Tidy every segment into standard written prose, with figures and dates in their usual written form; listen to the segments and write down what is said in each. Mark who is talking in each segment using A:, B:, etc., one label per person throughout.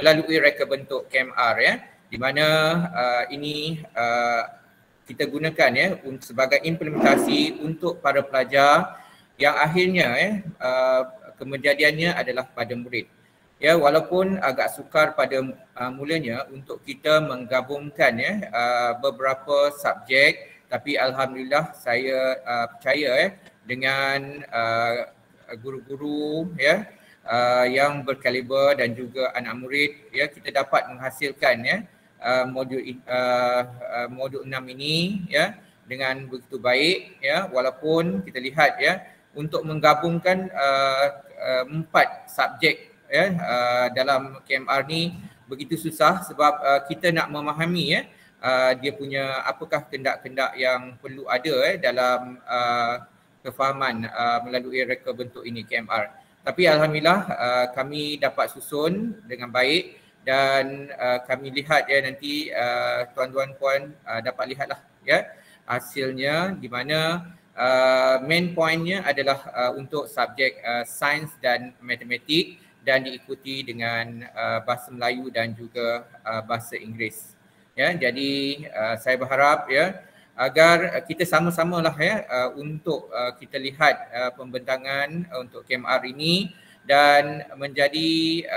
A: melalui reka bentuk KMR ya, di mana ini kita gunakan ya sebagai implementasi untuk para pelajar yang akhirnya kejadiannya adalah pada murid. Ya, walaupun agak sukar pada mulanya untuk kita menggabungkan ya beberapa subjek, tapi alhamdulillah saya percaya dengan guru-guru ya yang berkaliber dan juga anak murid ya, kita dapat menghasilkan ya modul 6 ini ya dengan begitu baik ya, walaupun kita lihat ya untuk menggabungkan 4 subjek ya dalam KMR ni begitu susah sebab kita nak memahami ya dia punya apakah kendak-kendak yang perlu ada dalam kefahaman melalui reka bentuk ini KMR. Tapi alhamdulillah kami dapat susun dengan baik dan kami lihat ya nanti tuan-tuan puan dapat lihatlah ya hasilnya, di mana main pointnya adalah untuk subjek sains dan matematik dan diikuti dengan bahasa Melayu dan juga bahasa Inggeris. Ya, jadi saya berharap ya agar kita sama-samalah ya untuk kita lihat pembentangan untuk KMR ini dan menjadi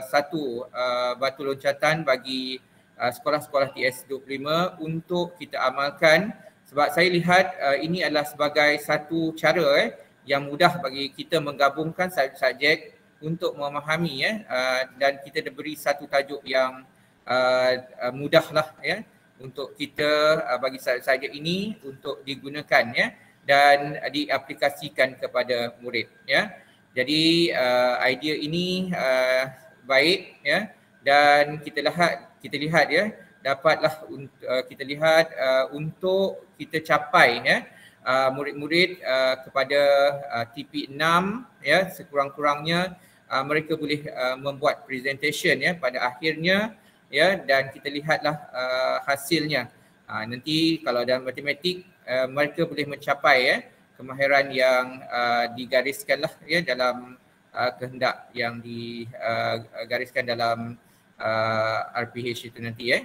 A: satu batu loncatan bagi sekolah-sekolah TS25 untuk kita amalkan, sebab saya lihat ini adalah sebagai satu cara yang mudah bagi kita menggabungkan subjek untuk memahami ya dan kita diberi satu tajuk yang mudahlah ya untuk kita bagi subjek ini untuk digunakan ya dan diaplikasikan kepada murid ya. Jadi idea ini baik ya, dan kita lihat ya dapatlah kita lihat untuk kita capai ya murid-murid kepada TP6 ya, sekurang-kurangnya mereka boleh membuat presentation ya pada akhirnya ya, dan kita lihatlah hasilnya. Nanti kalau dalam matematik mereka boleh mencapai ya kemahiran yang digariskanlah ya dalam kehendak yang digariskan dalam RPH itu nanti ya.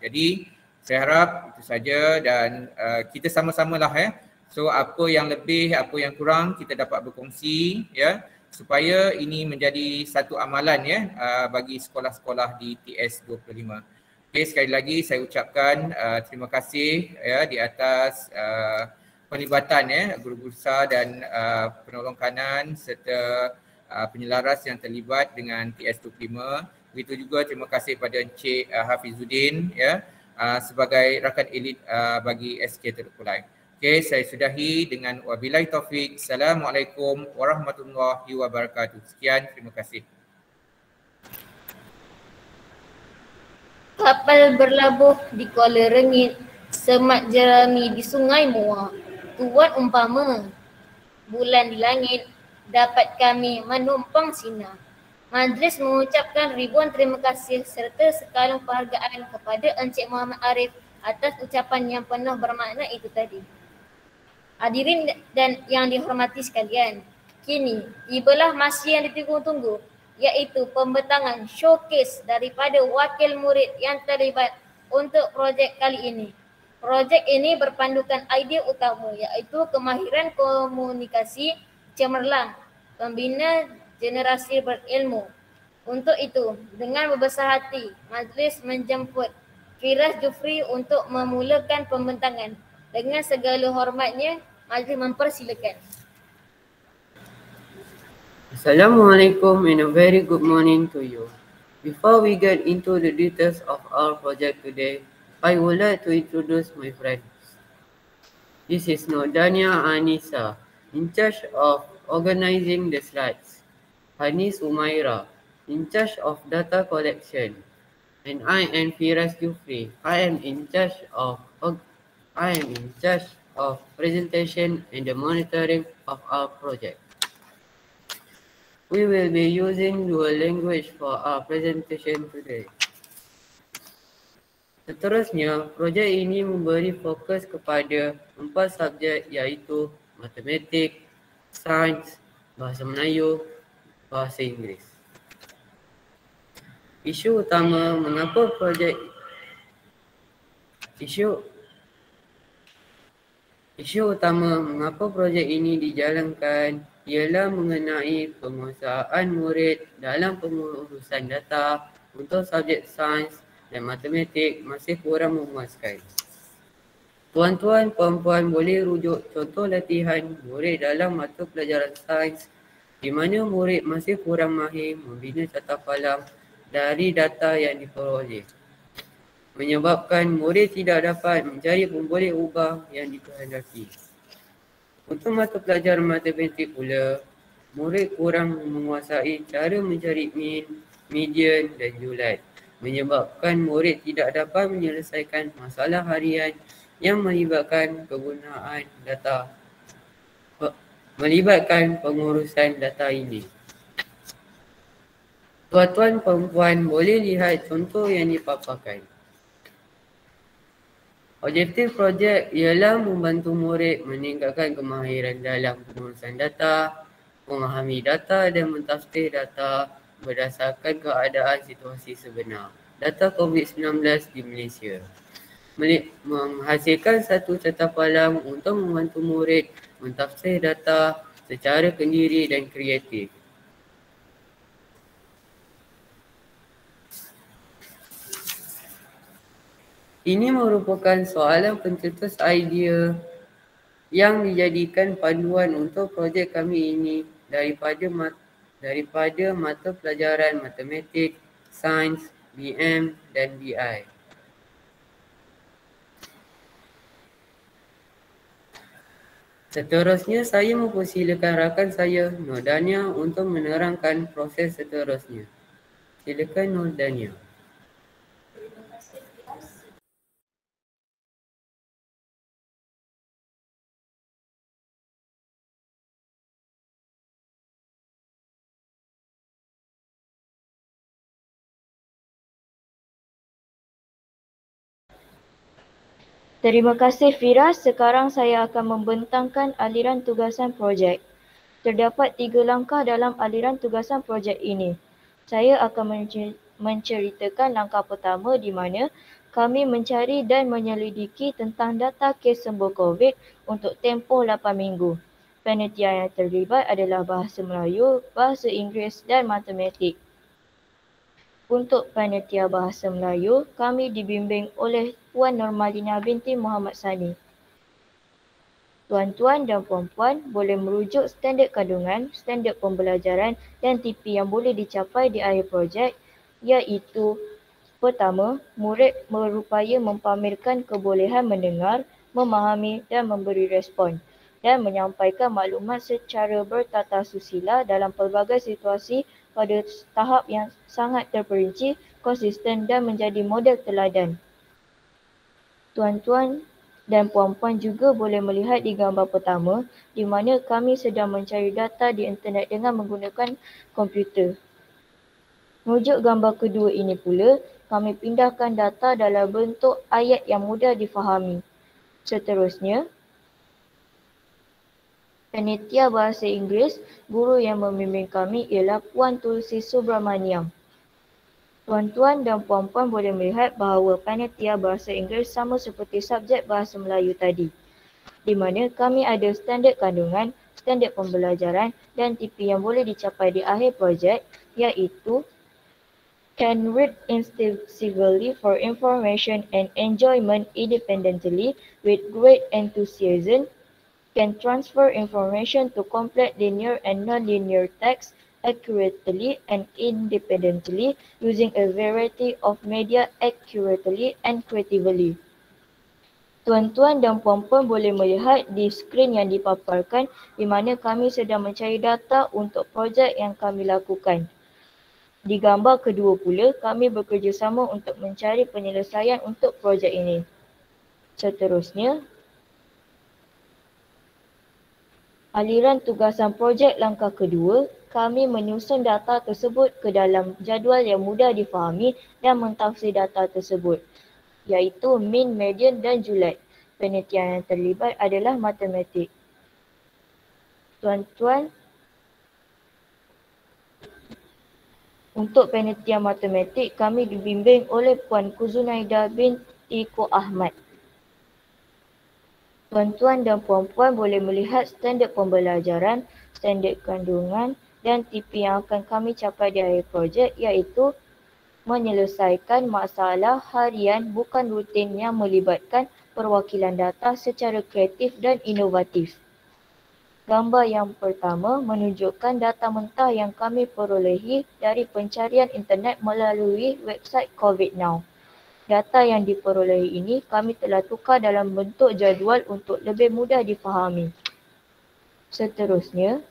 A: Jadi saya harap itu saja dan kita sama-samalah ya. So apa yang lebih, apa yang kurang kita dapat berkongsi ya, supaya ini menjadi satu amalan ya bagi sekolah-sekolah di TS25. Okay, sekali lagi saya ucapkan terima kasih ya di atas pelibatan ya guru-guru besar dan penolong kanan serta penyelaras yang terlibat dengan TS25. Begitu juga terima kasih pada Encik Hafizuddin ya sebagai rakan elit bagi SK Teluk Kulai. Okey, saya sudahi dengan wabillahi taufik. Assalamualaikum warahmatullahi wabarakatuh. Sekian, terima kasih.
B: Kapal berlabuh di Kuala Rengit, semak jerami di Sungai Muar. Tuan umpama, bulan di langit, dapat kami menumpang sinar. Majlis mengucapkan ribuan terima kasih serta sekalung penghargaan kepada Encik Muhammad Arif atas ucapan yang penuh bermakna itu tadi. Hadirin dan yang dihormati sekalian, kini tibalah masa yang ditunggu-tunggu, iaitu pembentangan showcase daripada wakil murid yang terlibat untuk projek kali ini. Projek ini berpandukan idea utama, iaitu kemahiran komunikasi cemerlang, pembina generasi berilmu. Untuk itu, dengan berbesar hati, majlis menjemput Firas Jufri untuk memulakan pembentangan. Dengan segala hormatnya, majlis mempersilakan.
C: Assalamualaikum and a very good morning to you. Before we get into the details of our project today, I would like to introduce my friends. This is Nordania Anissa, in charge of organizing the slides. Hanis Umaira, in charge of data collection. And I am Firas Jufri. I am in charge of presentation and the monitoring of our project. We will be using dual language for our presentation today. Seterusnya, projek ini memberi fokus kepada 4 subjek, iaitu matematik, sains, bahasa Melayu, bahasa Inggeris. Isu utama mengapa projek ini dijalankan ialah mengenai penguasaan murid dalam pengurusan data untuk subjek sains dan matematik masih kurang memuaskan. Tuan-tuan, puan-puan boleh rujuk contoh latihan murid dalam mata pelajaran sains di mana murid masih kurang mahir membina carta falang dari data yang diperoleh, menyebabkan murid tidak dapat mencari pemboleh ubah yang dikehendaki. Untuk mata pelajaran matematik pula, murid kurang menguasai cara mencari min, median dan julat, menyebabkan murid tidak dapat menyelesaikan masalah harian yang melibatkan pengurusan data ini. Tuan-tuan, perempuan boleh lihat contoh yang dipaparkan. Objektif projek ialah membantu murid meningkatkan kemahiran dalam pengurusan data, memahami data dan mentafsir data berdasarkan keadaan situasi sebenar data COVID-19 di Malaysia. Menghasilkan satu carta falang untuk membantu murid mentafsir data secara kendiri dan kreatif. Ini merupakan soalan pencetus idea yang dijadikan panduan untuk projek kami ini daripada mata pelajaran matematik, sains, BM dan BI. Seterusnya, saya mempersilakan rakan saya, Nur Dania, untuk menerangkan proses seterusnya. Silakan Nur Dania.
D: Terima kasih Firas. Sekarang saya akan membentangkan aliran tugasan projek. Terdapat 3 langkah dalam aliran tugasan projek ini. Saya akan menceritakan langkah pertama di mana kami mencari dan menyelidiki tentang data kes sembuh COVID untuk tempoh 8 minggu. Panitia yang terlibat adalah bahasa Melayu, bahasa Inggeris dan matematik. Untuk panitia bahasa Melayu, kami dibimbing oleh Puan Normalina binti Muhammad Sani. Tuan-tuan dan puan-puan boleh merujuk standard kandungan, standard pembelajaran dan TP yang boleh dicapai di akhir projek, iaitu pertama, murid berupaya mempamerkan kebolehan mendengar, memahami dan memberi respon dan menyampaikan maklumat secara bertata susila dalam pelbagai situasi pada tahap yang sangat terperinci, konsisten dan menjadi model teladan. Tuan-tuan dan puan-puan juga boleh melihat di gambar pertama di mana kami sedang mencari data di internet dengan menggunakan komputer. Merujuk gambar kedua ini pula, kami pindahkan data dalam bentuk ayat yang mudah difahami. Seterusnya, panitia bahasa Inggeris, guru yang membimbing kami ialah Puan Tulsi Subramaniam. Tuan-tuan dan puan-puan boleh melihat bahawa panitia bahasa Inggeris sama seperti subjek bahasa Melayu tadi, di mana kami ada standard kandungan, standard pembelajaran dan TP yang boleh dicapai di akhir projek, iaitu can read instinctively for information and enjoyment independently with great enthusiasm, can transfer information to complete linear and non-linear text accurately and independently using a variety of media accurately and creatively. Tuan-tuan dan puan-puan boleh melihat di skrin yang dipaparkan di mana kami sedang mencari data untuk projek yang kami lakukan. Di gambar kedua pula, kami bekerjasama untuk mencari penyelesaian untuk projek ini. Seterusnya, aliran tugasan projek langkah kedua, kami menyusun data tersebut ke dalam jadual yang mudah difahami dan mentafsir data tersebut, iaitu mean, median dan julat. Panitia yang terlibat adalah matematik. Tuan-tuan Untuk penelitian matematik, kami dibimbing oleh Puan Kuzunaida binti Ko Ahmad. Tuan-tuan dan puan-puan boleh melihat standard pembelajaran, standard kandungan dan TP yang akan kami capai di akhir projek, iaitu menyelesaikan masalah harian bukan rutin yang melibatkan perwakilan data secara kreatif dan inovatif. Gambar yang pertama menunjukkan data mentah yang kami perolehi dari pencarian internet melalui website COVID Now. Data yang diperolehi ini kami telah tukar dalam bentuk jadual untuk lebih mudah difahami. Seterusnya,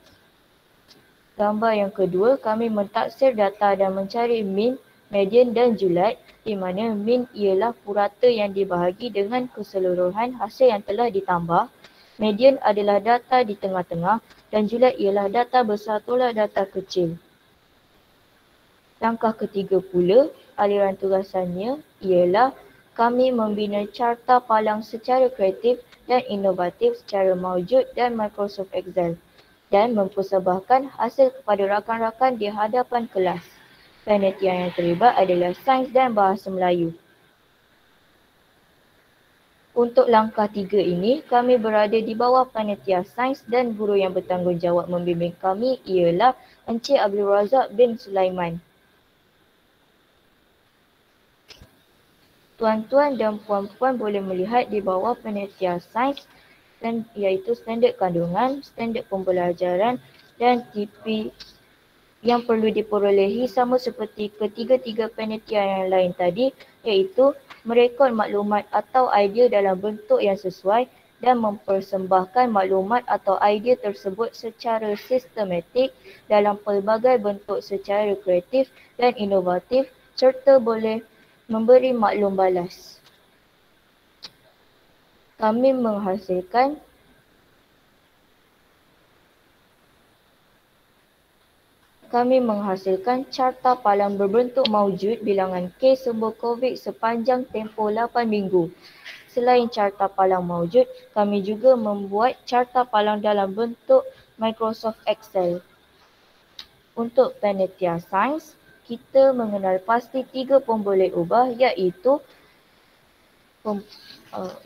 D: gambar yang kedua, kami mentaksir data dan mencari mean, median dan julid, di mana mean ialah purata yang dibahagi dengan keseluruhan hasil yang telah ditambah. Median adalah data di tengah-tengah dan julid ialah data besar tolak data kecil. Langkah ketiga pula, aliran tugasannya ialah kami membina carta palang secara kreatif dan inovatif secara Mawjud dan Microsoft Excel dan mempersembahkan hasil kepada rakan-rakan di hadapan kelas. Penelitian yang terlibat adalah sains dan bahasa Melayu. Untuk langkah 3 ini, kami berada di bawah panitia sains dan guru yang bertanggungjawab membimbing kami ialah Encik Abdul Razak bin Sulaiman. Tuan-tuan dan puan-puan boleh melihat di bawah penelitian sains dan iaitu standard kandungan, standard pembelajaran dan TP yang perlu diperolehi sama seperti ketiga-tiga penelitian yang lain tadi, iaitu merekod maklumat atau idea dalam bentuk yang sesuai dan mempersembahkan maklumat atau idea tersebut secara sistematik dalam pelbagai bentuk secara kreatif dan inovatif serta boleh memberi maklum balas. Kami menghasilkan carta palang berbentuk Mawjud bilangan kes sembuh COVID sepanjang tempoh 8 minggu. Selain carta palang Mawjud, kami juga membuat carta palang dalam bentuk Microsoft Excel. Untuk penelitian sains, kita mengenal pasti 3 pemboleh ubah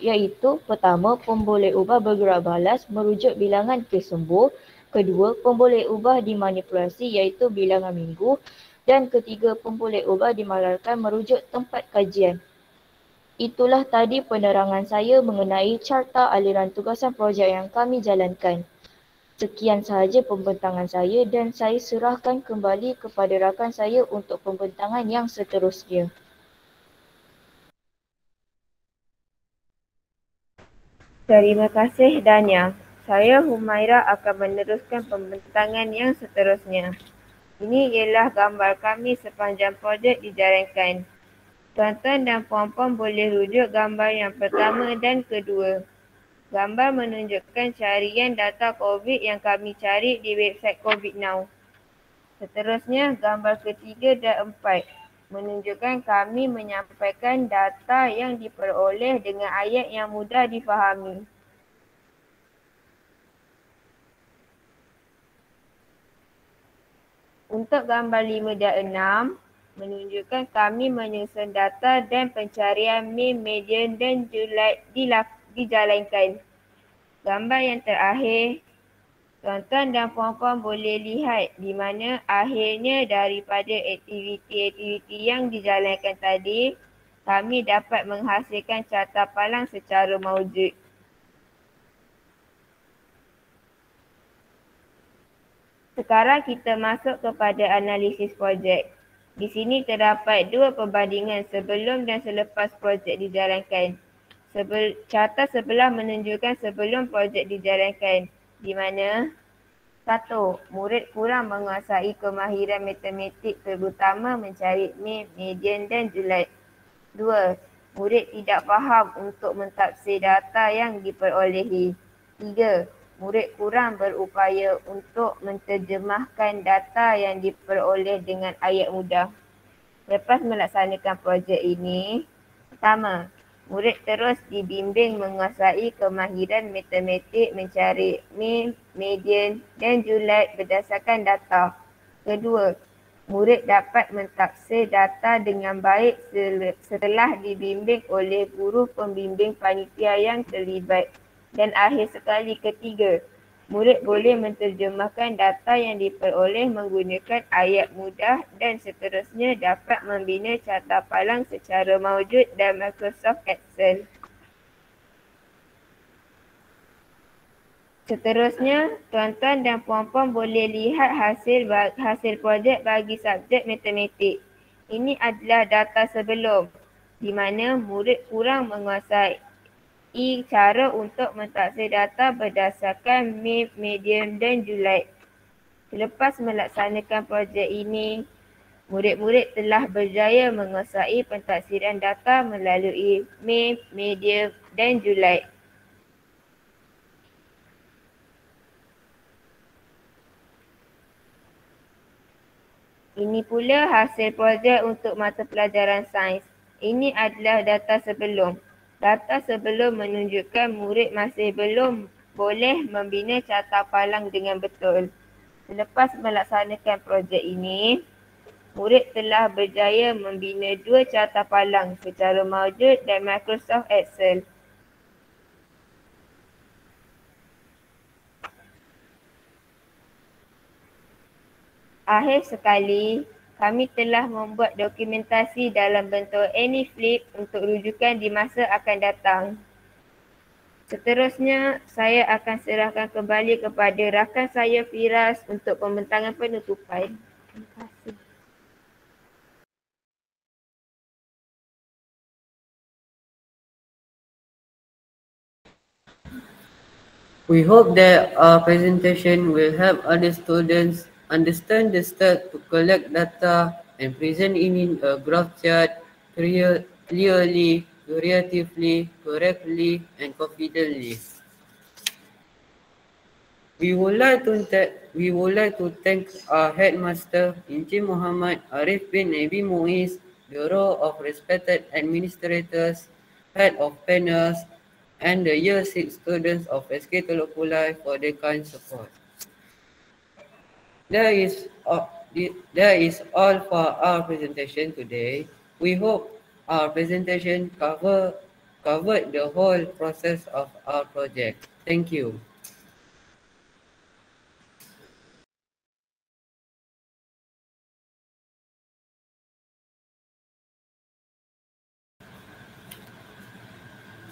D: iaitu pertama, pemboleh ubah bergerak balas merujuk bilangan kes sembuh. Kedua, pemboleh ubah dimanipulasi iaitu bilangan minggu. Dan ketiga, pemboleh ubah dimalarkan merujuk tempat kajian. Itulah tadi penerangan saya mengenai carta aliran tugasan projek yang kami jalankan. Sekian sahaja pembentangan saya dan saya serahkan kembali kepada rakan saya untuk pembentangan yang seterusnya.
E: Terima kasih Dania. Saya Humaira akan meneruskan pembentangan yang seterusnya. Ini ialah gambar kami sepanjang projek dijalankan. Tuan-tuan dan puan-puan boleh rujuk gambar yang pertama dan kedua. Gambar menunjukkan carian data COVID yang kami cari di website COVID Now. Seterusnya, gambar ketiga dan empat menunjukkan kami menyampaikan data yang diperoleh dengan ayat yang mudah difahami. Untuk gambar 5 dan 6, menunjukkan kami menyusun data dan pencarian mean, median dan julid dijalankan. Gambar yang terakhir, tuan-tuan dan puan-puan boleh lihat di mana akhirnya daripada aktiviti-aktiviti yang dijalankan tadi, kami dapat menghasilkan carta palang secara Mawjud. Sekarang kita masuk kepada analisis projek. Di sini terdapat 2 perbandingan sebelum dan selepas projek dijalankan. Carta sebelah menunjukkan sebelum projek dijalankan, di mana 1. Murid kurang menguasai kemahiran matematik terutama mencari mean, median dan julid. 2. Murid tidak faham untuk mentafsir data yang diperolehi. 3. Murid kurang berupaya untuk menterjemahkan data yang diperoleh dengan ayat mudah. Lepas melaksanakan projek ini, pertama, murid terus dibimbing menguasai kemahiran matematik mencari mean, median dan julid berdasarkan data. Kedua, Murid dapat mentaksir data dengan baik setelah dibimbing oleh guru pembimbing panitia yang terlibat. Dan akhir sekali, ketiga, murid boleh menterjemahkan data yang diperoleh menggunakan ayat mudah dan seterusnya dapat membina carta palang secara maujud dan Microsoft Excel. Seterusnya, tuan-tuan dan puan-puan boleh lihat hasil projek bagi subjek matematik. Ini adalah data sebelum di mana murid kurang menguasai cara untuk mentaksir data berdasarkan MIP, medium dan julid. Selepas melaksanakan projek ini, murid-murid telah berjaya menguasai pentaksiran data melalui MIP, medium dan julid. Ini pula hasil projek untuk mata pelajaran sains. Ini adalah data sebelum. Data sebelum menunjukkan murid masih belum boleh membina carta palang dengan betul. Selepas melaksanakan projek ini, murid telah berjaya membina 2 carta palang secara maujud dan Microsoft Excel. Akhir sekali, kami telah membuat dokumentasi dalam bentuk AnyFlip untuk rujukan di masa akan datang. Seterusnya, saya akan serahkan kembali kepada rakan saya Firas untuk pembentangan penutupan. Terima kasih.
C: We hope that our presentation will help other students understand the steps to collect data and present it in a graph chart clearly, creatively, correctly, and confidently. We would like to thank our headmaster, Encik Muhammad Arif bin Nabi Muiz, Bureau of Respected Administrators, Head of Panels, and the Year 6 students of SK Teluk Pulai for their kind support. That is all for our presentation today. We hope our presentation covered the whole process of our project. Thank you.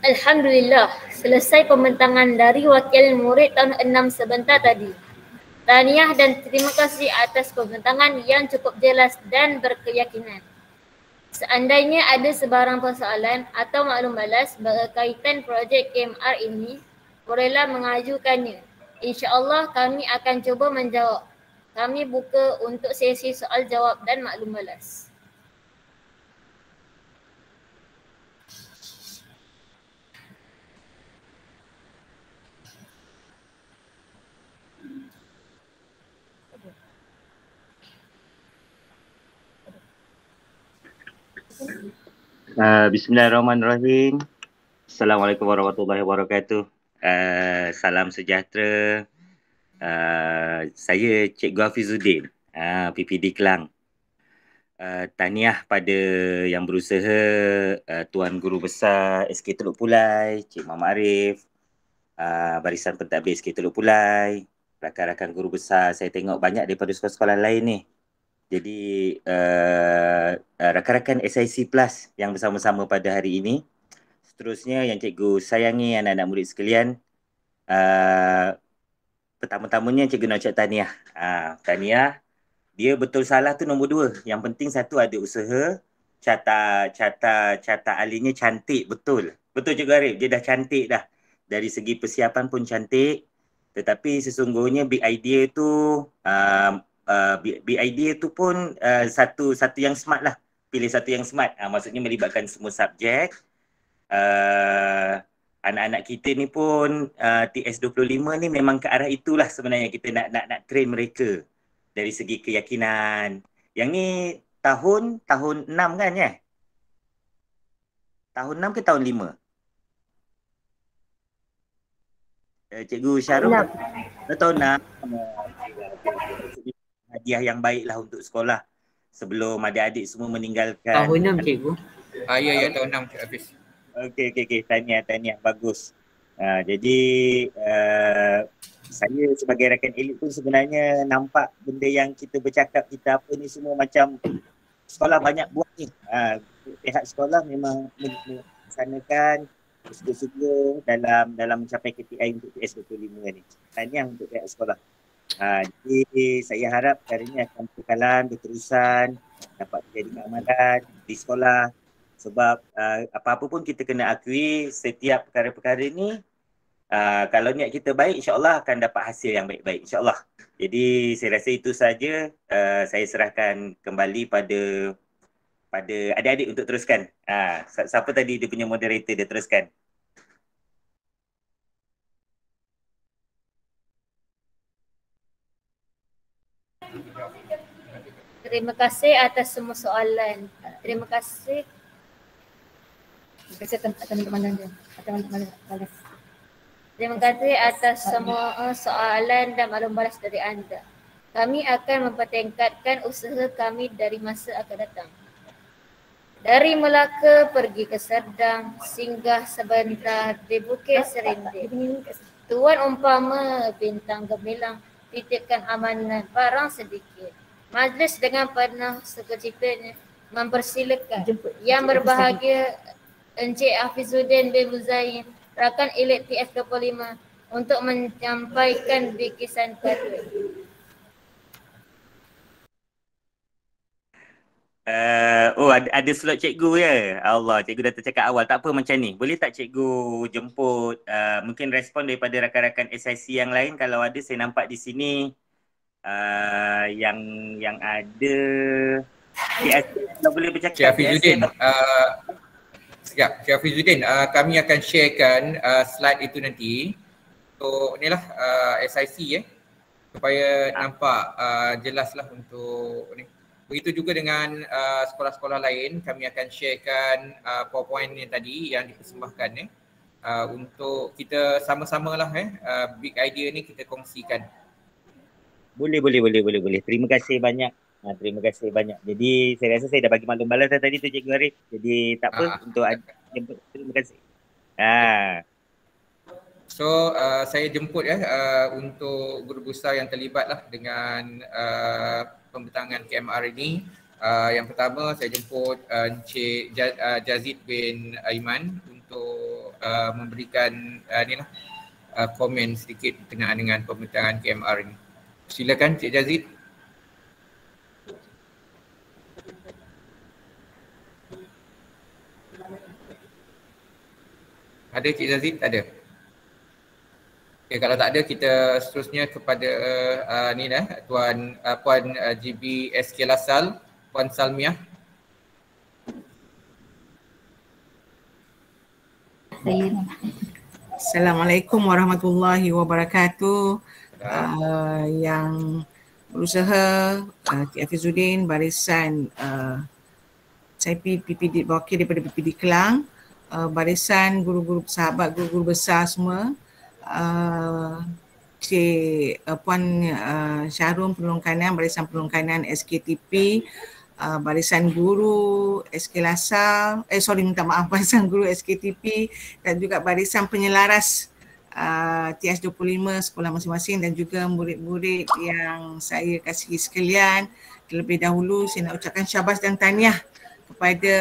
B: Alhamdulillah, selesai pembentangan dari wakil murid tahun 6 sebentar tadi. Tahniah dan terima kasih atas pembentangan yang cukup jelas dan berkeyakinan. Seandainya ada sebarang persoalan atau maklum balas berkaitan projek KMR ini, bolehlah mengajukannya. InsyaAllah kami akan cuba menjawab. Kami buka untuk sesi soal jawab dan maklum balas.
F: Bismillahirrahmanirrahim. Assalamualaikum warahmatullahi wabarakatuh. Salam sejahtera. Saya Cikgu Hafizuddin, PPD Kelang. Tahniah pada yang berusaha, Tuan Guru Besar SK Teluk Pulai, Cik Muhammad Arif, Barisan Pentadbir SK Teluk Pulai, rakan-rakan guru besar. Saya tengok banyak daripada sekolah-sekolah lain ni. Jadi rakan-rakan SIC Plus yang bersama-sama pada hari ini. Seterusnya yang cikgu sayangi anak-anak murid sekalian, pertama-tamanya cikgu nak ucap tahniah. Tahniah, dia betul salah tu nombor 2. Yang penting satu ada usaha, carta alinya cantik betul. Betul cikgu Arif, dia dah cantik dah. Dari segi persiapan pun cantik. Tetapi sesungguhnya big idea tu big idea tu pun satu yang smart lah. Pilih satu yang smart. Maksudnya melibatkan semua subjek. Anak-anak kita ni pun TS25 ni memang ke arah itulah sebenarnya kita nak train mereka dari segi keyakinan. Yang ni tahun 6 kan ya? Tahun 6 ke tahun 5? Cikgu Syarul tahun 6. Hadiah yang baiklah untuk sekolah. sebelum adik-adik semua meninggalkan.
C: Tahun 6 cikgu.
A: Ya, tahun 6 Cik Hafiz.
F: Okey. Tahniah. Bagus. Jadi saya sebagai rakan elit pun sebenarnya nampak benda yang kita bercakap, kita apa ni semua macam sekolah banyak buat ni. Pihak sekolah memang melaksanakan sungguh-sungguh dalam mencapai KPI untuk PS25 ni. Tahniah untuk pihak sekolah. Jadi saya harap perkara ini akan berterusan, dapat menjadi keamanan di sekolah. Sebab apa-apa pun kita kena akui setiap perkara-perkara ni kalau niat kita baik, insyaAllah akan dapat hasil yang baik-baik, insyaAllah. Jadi saya rasa itu saja. Saya serahkan kembali pada adik-adik untuk teruskan. Siapa tadi dia punya moderator, dia teruskan.
B: Terima kasih atas semua soalan. Terima kasih. Terima kasih atas semua soalan dan maklum balas dari anda. Kami akan mempertingkatkan usaha kami dari masa akan datang. Dari Melaka pergi ke Serdang, singgah sebentar di Bukit Serinding. Tuan umpama bintang gemilang, titipkan amanah barang sedikit. Majlis dengan penuh sukacitanya mempersilakan yang berbahagia Encik Hafizuddin bin Muzain, rakan elit TF25 untuk menyampaikan bikisan kedua.
F: Ada slot cikgu ya? Allah, cikgu dah tercakap awal. Tak apa macam ni. Boleh tak cikgu jemput mungkin respon daripada rakan-rakan SIC yang lain? Kalau ada, saya nampak di sini yang ada kalau boleh bercakap.
A: Cik Hafizuddin, Cik Hafizuddin, kami akan sharekan slide itu nanti untuk inilah SIC supaya nampak jelaslah untuk ni. Begitu juga dengan sekolah-sekolah lain, kami akan sharekan PowerPoint ni tadi yang dipersembahkan untuk kita sama-sama lah big idea ni kita kongsikan.
F: Boleh. Terima kasih banyak. Terima kasih banyak. Jadi saya rasa saya dah bagi maklum balas tadi tu Cikgu Arif. Jadi tak apa untuk jemput. Terima kasih.
A: So saya jemput untuk guru besar yang terlibat lah dengan pembentangan KMR ini. Yang pertama saya jemput Encik Jazid bin Aiman untuk memberikan komen sedikit berkenaan dengan pembentangan KMR ini. Silakan Cik Jazid. Ada Cik Jazid? Ada. Okay, kalau tak ada kita seterusnya kepada Puan GB SK Lasal, Puan Salmiah.
G: Assalamualaikum warahmatullahi wabarakatuh. Yang berusaha Cik Hafizuddin, barisan saya PPD wakil daripada PPD Kelang, barisan guru-guru sahabat, guru-guru besar semua, Puan Syahrul Penolong Kanan, barisan Penolong Kanan SKTP, barisan guru SK Lasal, barisan guru SKTP dan juga barisan penyelaras TS25 sekolah masing-masing dan juga murid-murid yang saya kasihi sekalian. Terlebih dahulu saya nak ucapkan syabas dan tahniah kepada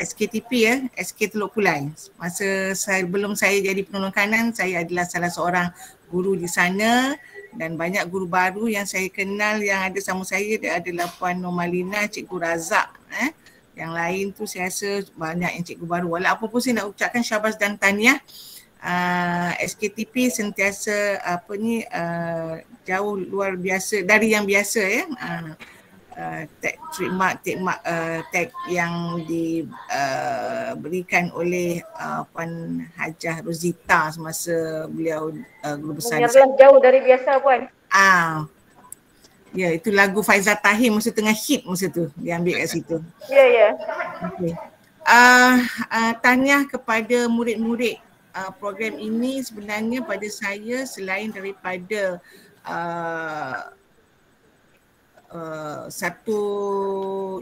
G: SKTP SK Teluk Kulai. Masa belum saya jadi penolong kanan, saya adalah salah seorang guru di sana dan banyak guru baru yang saya kenal yang ada sama saya adalah Puan Nomalina, Cikgu Razak. Yang lain tu saya rasa banyak yang cikgu baru. Walau apa pun saya nak ucapkan syabas dan tahniah. SKTP sentiasa jauh luar biasa dari yang biasa tag yang diberikan oleh Puan Hajah Rosita semasa beliau guru besar.
E: Jauh dari biasa Puan.
G: Ya, itu lagu Faizal Tahir masa tengah hit masa tu dia ambil kat situ.
E: Ya.
G: Okey. Tahniah kepada murid-murid program ini. Sebenarnya pada saya selain daripada satu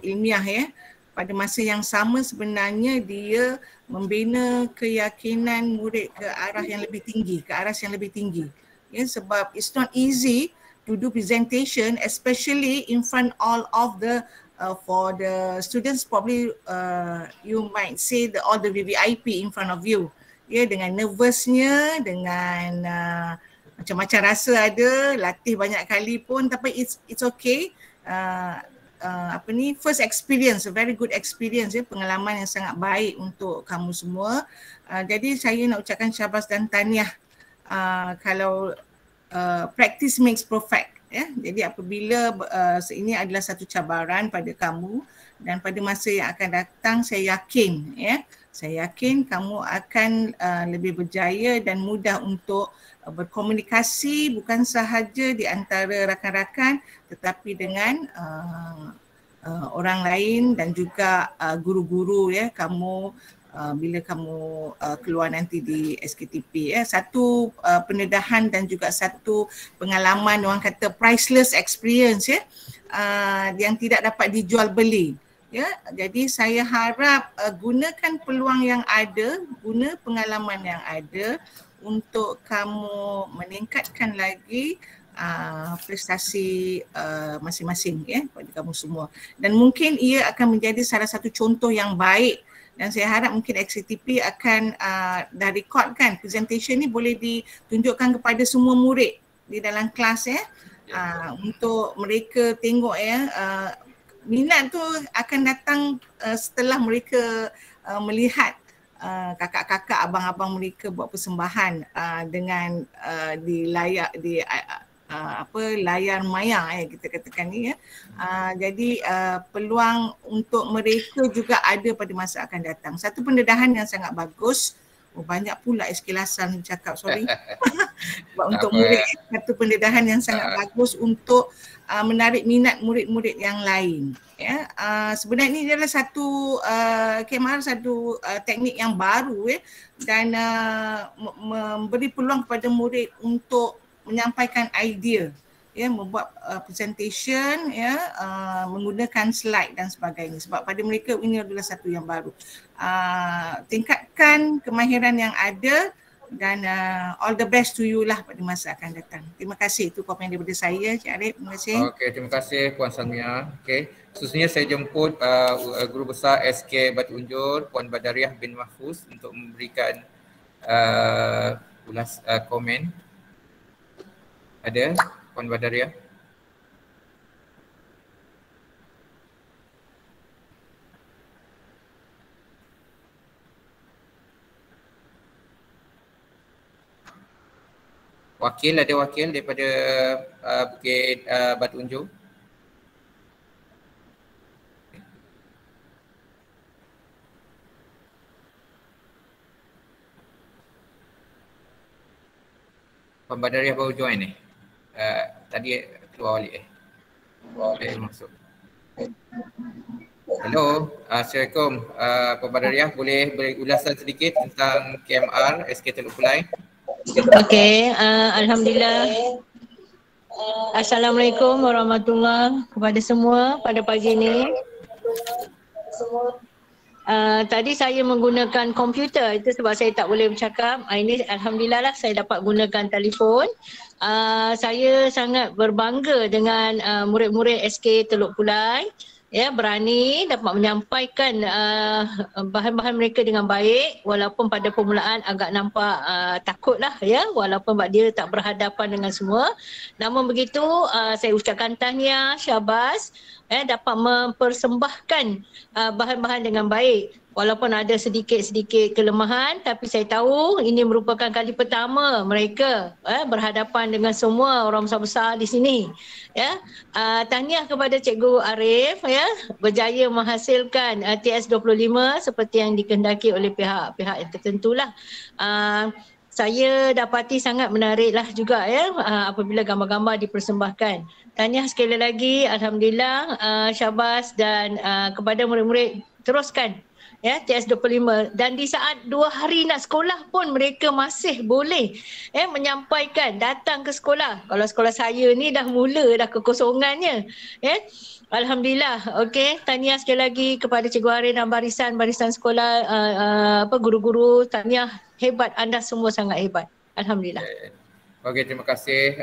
G: ilmiah ya. Pada masa yang sama sebenarnya dia membina keyakinan murid ke arah yang lebih tinggi, ke aras yang lebih tinggi. Ya, sebab it's not easy to do presentation, especially in front all of the for the students, probably you might say all the VVIP in front of you. Ya, dengan nervousnya, dengan macam-macam rasa ada, latih banyak kali pun, tapi it's okay. First experience, a very good experience ya, pengalaman yang sangat baik untuk kamu semua. Jadi saya nak ucapkan syabas dan tahniah. Kalau practice makes perfect ya. Jadi apabila ini adalah satu cabaran pada kamu, dan pada masa yang akan datang saya yakin kamu akan lebih berjaya dan mudah untuk berkomunikasi, bukan sahaja di antara rakan-rakan tetapi dengan orang lain dan juga guru-guru ya. Kamu bila kamu keluar nanti di SKTP ya, satu pendedahan dan juga satu pengalaman, orang kata priceless experience ya, yang tidak dapat dijual beli. Ya, jadi saya harap gunakan peluang yang ada, guna pengalaman yang ada untuk kamu meningkatkan lagi prestasi masing-masing ya pada kamu semua. Dan mungkin ia akan menjadi salah satu contoh yang baik, dan saya harap mungkin SKTP akan dah rekodkan presentation ni, boleh ditunjukkan kepada semua murid di dalam kelas ya, untuk mereka tengok ya. Minat tu akan datang setelah mereka melihat kakak-kakak, abang-abang mereka buat persembahan dengan di layar layar maya kita katakan ni ya. Jadi peluang untuk mereka juga ada pada masa akan datang. Satu pendedahan yang sangat bagus. Banyak pula SK Lasan cakap, sorry. Untuk murid, satu pendedahan yang sangat bagus untuk menarik minat murid-murid yang lain. Ya, sebenarnya ini adalah satu KMR, satu teknik yang baru ya, dan memberi peluang kepada murid untuk menyampaikan idea, ya, membuat presentation ya, menggunakan slide dan sebagainya. Sebab pada mereka ini adalah satu yang baru. Tingkatkan kemahiran yang ada dan all the best to you lah pada masa akan datang. Terima kasih, itu komen daripada saya, Cik Arif. Terima kasih.
A: Okey, terima kasih Puan Salmia. Okey, khususnya saya jemput Guru Besar SK Batu Unjur, Puan Badariah bin Mahfuz untuk memberikan komen. Ada Puan Badariah? Ada wakil daripada Bukit Batu Unjur? Puan Badariah baru join ni. Tadi keluar balik masuk. Hello, Assalamualaikum. Puan Badariah, boleh beri ulasan sedikit tentang KMR SK Teluk Kulai?
H: Okey, alhamdulillah. Assalamualaikum warahmatullahi kepada semua pada pagi ini. Tadi saya menggunakan komputer, itu sebab saya tak boleh bercakap. Ini alhamdulillah lah saya dapat gunakan telefon. Saya sangat berbangga dengan murid-murid SK Teluk Kulai. Ya, berani dapat menyampaikan bahan-bahan mereka dengan baik, walaupun pada permulaan agak nampak takutlah ya, walaupun dia tak berhadapan dengan semua. Namun begitu saya ucapkan tahniah, syabas dapat mempersembahkan bahan-bahan dengan baik. Walaupun ada sedikit-sedikit kelemahan, tapi saya tahu ini merupakan kali pertama mereka berhadapan dengan semua orang besar-besar di sini. Ya, tahniah kepada Cikgu Arif ya, berjaya menghasilkan TS25 seperti yang dikehendaki oleh pihak-pihak yang tertentulah. Saya dapati sangat menariklah juga ya apabila gambar-gambar dipersembahkan. tahniah sekali lagi, alhamdulillah, syabas, dan kepada murid-murid teruskan ya TS25, dan di saat 2 hari nak sekolah pun mereka masih boleh menyampaikan, datang ke sekolah. Kalau sekolah saya ni dah mula dah kekosongannya alhamdulillah. Okey, tahniah sekali lagi kepada Cikgu Harin dan barisan sekolah, guru-guru, tahniah, hebat, anda semua sangat hebat, alhamdulillah.
A: Okey, terima kasih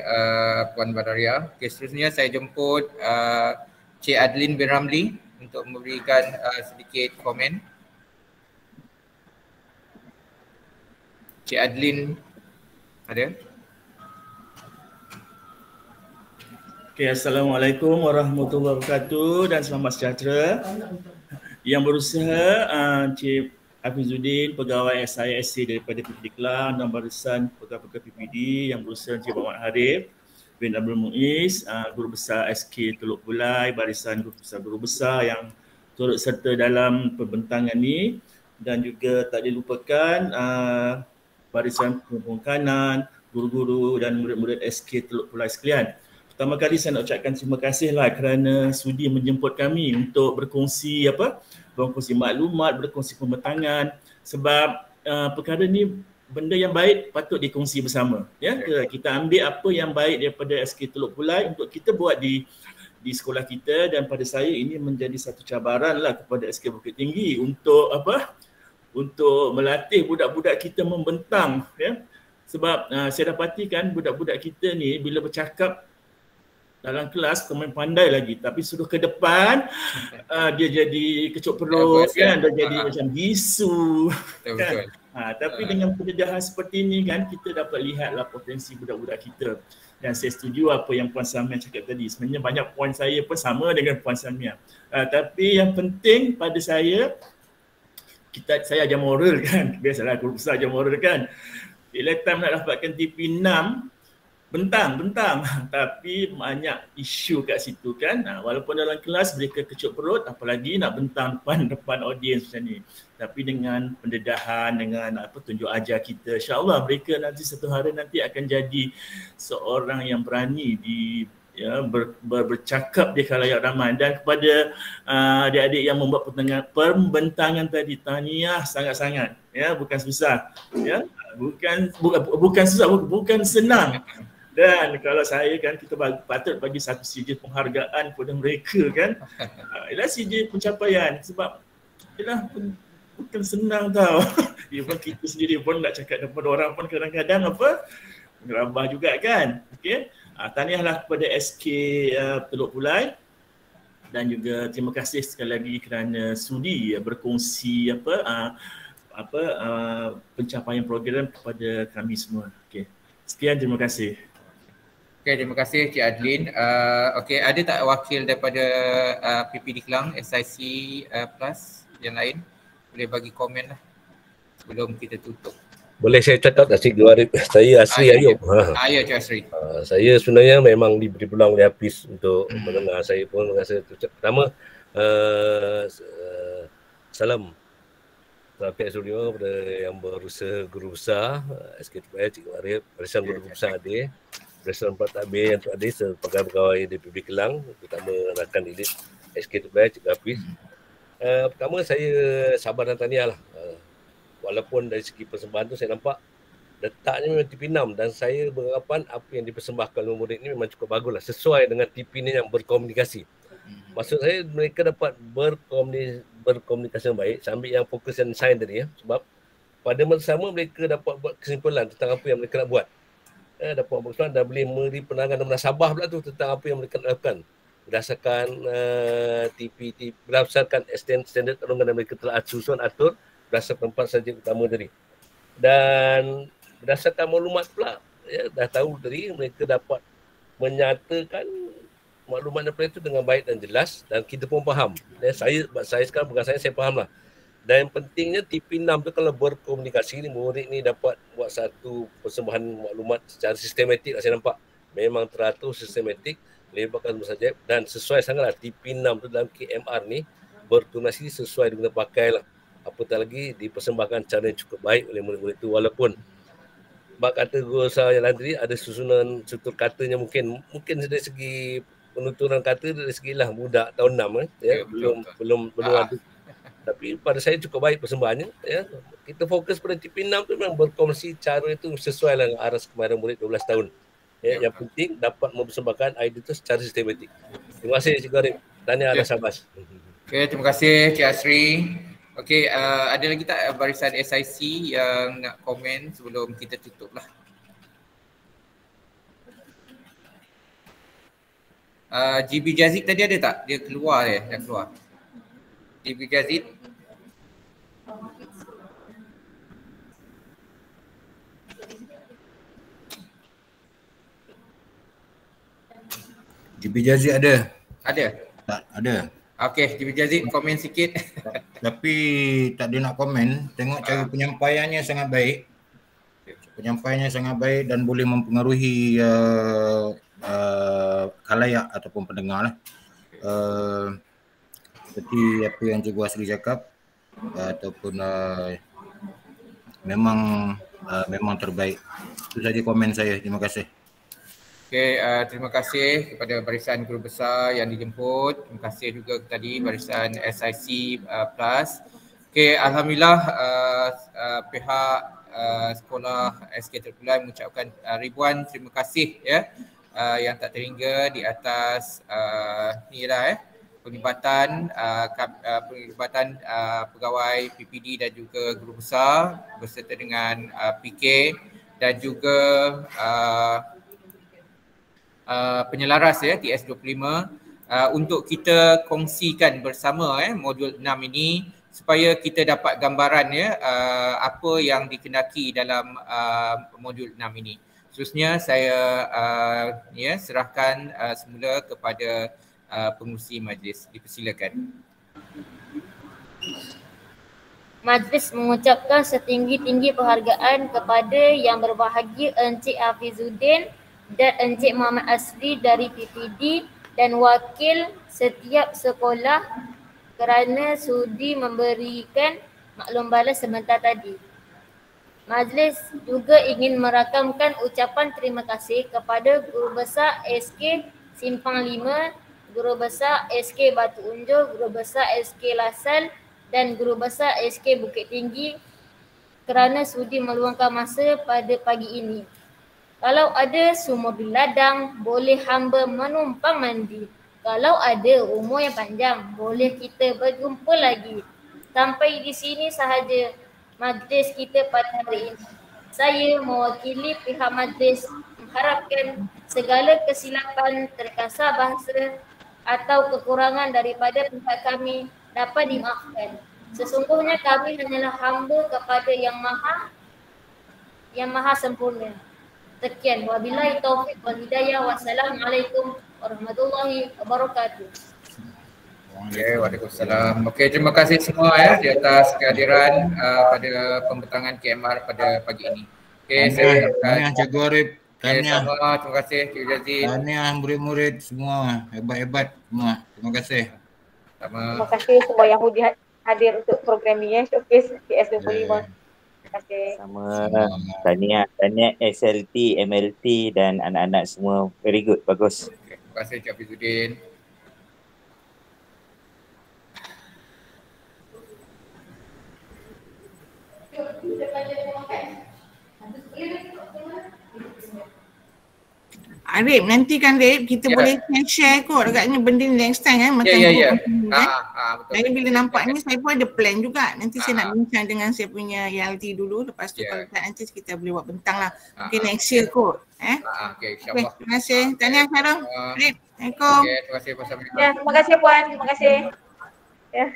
A: Puan Badaria. Okey, seterusnya saya jemput Cik Adlin bin Ramli untuk memberikan sedikit komen. Cik Adlin ada?
I: Okay, Assalamualaikum warahmatullahi wabarakatuh dan selamat sejahtera. Yang berusaha Encik Hafizuddin, pegawai SISC daripada PPD Kelang, dan barisan pegawai PPD yang berusaha Encik Muhammad Harif bin Abdul Muiz, guru besar SK Teluk Bulai, barisan guru besar yang turut serta dalam pembentangan ini, dan juga tak dilupakan barisan pemungkanan, guru-guru dan murid-murid SK Teluk Bulai sekalian. Pertama kali saya nak ucapkan terima kasihlah kerana sudi menjemput kami untuk berkongsi berkongsi maklumat, berkongsi pembentangan, sebab perkara ni benda yang baik patut dikongsi bersama. Ya, kita ambil apa yang baik daripada SK Teluk Bulai untuk kita buat di sekolah kita, dan pada saya ini menjadi satu cabaranlah kepada SK Bukit Tinggi untuk untuk melatih budak-budak kita membentang, ya. Sebab saya dapati kan budak-budak kita ni bila bercakap dalam kelas pemain pandai lagi, tapi suruh ke depan dia jadi kecup perut kan, dia jadi macam bisu kan. Tapi dengan pendedahan seperti ini kan, kita dapat lihatlah potensi budak-budak kita. Dan saya setuju apa yang Puan Samia cakap tadi. Sebenarnya banyak poin saya pun sama dengan Puan Samia. Tapi yang penting pada saya ajar moral kan. Biasalah guru besar ajar moral kan. Bila time nak dapatkan TP 6, bentang. Tapi banyak isu kat situ kan. Walaupun dalam kelas mereka kecup perut, apalagi nak bentang depan audiens macam ni. Tapi dengan pendedahan, dengan tunjuk ajar kita, insya-Allah mereka nanti satu hari nanti akan jadi seorang yang berani bercakap di khalayak ramai. Dan kepada adik-adik yang membuat pembentangan tadi, tahniah sangat-sangat, ya, bukan susah, ya, bukan susah, bukan senang. Dan kalau saya kan, kita patut bagi satu sijil penghargaan kepada mereka kan. Ialah sijil pencapaian, sebab ialah bukan senang tau. Even kita sendiri pun nak cakap depan orang pun kadang-kadang ngerabah juga kan. Okey. Tahniahlah kepada SK Teluk Bulai, dan juga terima kasih sekali lagi kerana sudi berkongsi pencapaian program kepada kami semua. Okey. Sekian, terima kasih.
A: Okey, terima kasih Cik Adlin. Okey, ada tak wakil daripada PPD Kelang, SIC Plus yang lain? Boleh bagi komen lah sebelum kita tutup.
J: Boleh saya cakap tak Cik Arif? Saya Asri Ayub.
A: Ya Cik Asri.
J: Saya sebenarnya memang diberi peluang oleh Hafiz untuk mendengar. Saya pun rasa pertama salam pihak Suria kepada yang berusaha guru besar SK2 Cik Arif, barisan guru besar Adir, barisan Empat Tabir yang Adir sebagai pegawai DPP Kelang, terutama rakan didik SK2 Cik Hafiz. Pertama saya sabar dan tahniah lah. Walaupun dari segi persembahan tu saya nampak letaknya memang TP 6, dan saya berharapan apa yang dipersembahkan oleh murid ni memang cukup baguslah, sesuai dengan TP ni yang berkomunikasi. Maksud saya mereka dapat berkomunikasi yang baik, sambil yang fokus yang sains tadi, ya. Sebab pada masa sama mereka dapat buat kesimpulan tentang apa yang mereka nak buat. Dapat buat kesimpulan dan boleh memberi penerangan dan munasabah pula tu tentang apa yang mereka nak lakukan. Berdasarkan TP, berdasarkan standard perundingan yang mereka telah susun atur berdasarkan 4 subjek utama tadi. Dan berdasarkan maklumat pula, ya, dah tahu tadi mereka dapat menyatakan maklumat daripada itu dengan baik dan jelas, dan kita pun faham. Saya sekarang bukan saya faham lah. Dan yang pentingnya TP 6 tu kalau berkomunikasi ni, murid ni dapat buat satu persembahan maklumat secara sistematik lah, saya nampak. Memang teratur, sistematik, melibatkan semua subjek, dan sesuai sangatlah TP 6 tu dalam KMR ni berkomunikasi sesuai dengan pakai lah. Apatah lagi dipersembahkan cara yang cukup baik oleh murid-murid itu, walaupun bak kata guru saya yang lain tadi ada susunan struktur katanya mungkin dari segi penuturan kata dari segilah budak tahun 6 ya, belum ada. Tapi pada saya cukup baik persembahannya ya. Kita fokus pada TP6 tu memang berkongsi cara itu sesuai dengan aras kemarin murid 12 tahun. Ya, yang penting dapat mempersembahkan idea itu secara sistematik. Terima kasih Cik Arif. Tanya ada Sabas.
A: Okey, terima kasih Cik Asri. Okey, ada lagi tak barisan SIC yang nak komen sebelum kita tutup lah? GB Jazid tadi ada tak? Dia keluar dah keluar. GB Jazid.
K: GB Jazid ada?
A: Ada?
K: Tak, ada.
A: Okey, GB Jazid komen sikit.
K: Tapi tak ada nak komen. Tengok cara penyampaiannya sangat baik. Penyampaiannya sangat baik dan boleh mempengaruhi khalayak ataupun pendengar lah. Seperti apa yang Cikgu Asri cakap ataupun memang terbaik. Itu saja komen saya. Terima kasih.
A: Okey, terima kasih kepada barisan guru besar yang dijemput. Terima kasih juga tadi barisan SIC Plus. Okey, alhamdulillah pihak sekolah SK Terpulang mengucapkan ribuan terima kasih ya yang tak terhingga di atas penglibatan pegawai PPD dan juga guru besar beserta dengan PK dan juga penyelaras ya TS25 untuk kita kongsikan bersama modul 6 ini supaya kita dapat gambaran ya apa yang dikenaki dalam modul 6 ini. Seterusnya saya serahkan semula kepada pengurusi majlis. Dipersilakan.
B: Majlis mengucapkan setinggi-tinggi penghargaan kepada yang berbahagia Encik Hafizuddin dan Encik Muhammad Asri dari PPD dan wakil setiap sekolah kerana sudi memberikan maklum balas sebentar tadi. Majlis juga ingin merakamkan ucapan terima kasih kepada Guru Besar SK Simpang 5, Guru Besar SK Batu Unjur, Guru Besar SK Lasal dan Guru Besar SK Bukit Tinggi kerana sudi meluangkan masa pada pagi ini. Kalau ada sumur di ladang, boleh hamba menumpang mandi. Kalau ada umur yang panjang, boleh kita berjumpa lagi. Sampai di sini sahaja majlis kita pada hari ini. Saya mewakili pihak majlis mengharapkan segala kesilapan terkasar bahasa atau kekurangan daripada pihak kami dapat dimaafkan. Sesungguhnya kami hanyalah hamba kepada yang maha sempurna. Sekian, wabillahi taufiq wal hidayah. Wassalamualaikum warahmatullahi wabarakatuh.
A: Okay, waalaikumsalam. Okey, terima kasih semua di atas kehadiran pada pembentangan KMR pada pagi ini. Okey, saya
K: tahniah Cikgu Arif. Tahniah.
A: Terima kasih Cikgu Jazid.
K: Tahniah murid-murid semua, hebat-hebat semua. Terima kasih.
E: Terima kasih semua yang hadir untuk program ini Showcase TS25. Terima kasih.
F: Sama. Tahniah SLT, MLT dan anak-anak semua. Very good, bagus.
A: Terima kasih Cik Hafizuddin.
G: Arif, nanti kan Arif kita boleh share kot agaknya benda ni next time kan macam
A: betul.
G: Jadi bila nampak ni saya pun ada plan juga. Nanti saya nak bincang dengan saya punya ELT dulu, lepas tu kalau tak nanti kita boleh buat bentang lah. Mungkin next year kot.
A: Okey, insya-Allah.
G: Terima kasih. Tahniah Syarul. Arif. Assalamualaikum.
A: Okey, terima kasih Puan Samir.
E: Ya, terima kasih Puan. Terima kasih. Ya.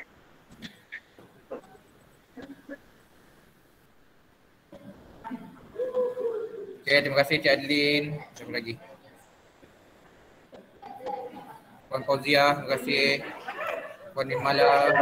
A: Okey, terima kasih Cik Adeline. Siapa lagi? Puan Fauzia, terima kasih. Puan Nirmala.